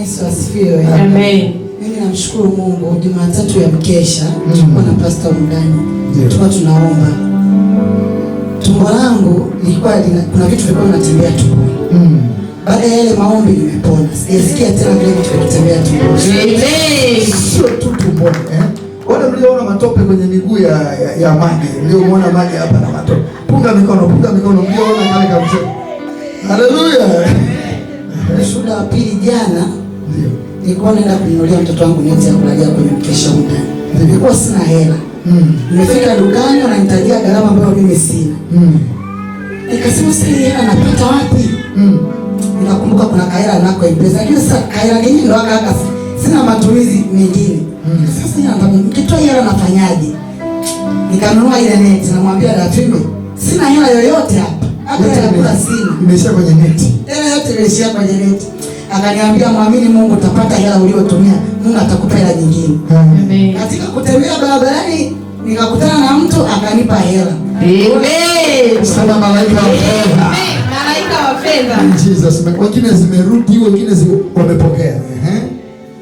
Yesu asifiwe. Amen. Mimi namshukuru Mungu, Jumatatu ya mkesha tulikuwa na pastor ndani. Tulikuwa tunaomba. Tumbo langu lilikuwa kuna vitu vilikuwa vinatembea tumboni. Baada ya ile maombi nimepona. Sijasikia tena vile vitu vinatembea tumboni. Amen. Sio tu tumboni, Wale mlioona matope kwenye miguu ya Mage, mlioona Mage hapa na matope. Punga mikono, mlioona kale kabisa. Haleluya. Shuhuda wa pili, jana Ndio. nilikuwa naenda kununulia mtoto wangu neti ya kulalia kwenye mkesha ndani. Nilikuwa sina hela. Nimefika dukani wananitajia gharama ambayo mimi sina. Nikasema sasa hela napata wapi? Nikakumbuka kuna kahela nako M-Pesa. Lakini sasa kahela yenyewe ndo aka sina matumizi mengine. Sasa nikitoa hela nafanyaje? Nikanunua ile neti, namwambia Rafiki, sina hela yoyote hapa. Hata chakula sina. Imeisha kwenye neti. Hela yote imeishia kwenye neti. Akaniambia muamini Mungu, utapata hela uliyotumia, Mungu atakupa hela nyingine. Amen. Katika kutembea barabarani nikakutana na mtu akanipa hela. Amen. Sana malaika wa fedha. Malaika wa fedha. Jesus, wengine zimerudi, wengine wamepokea.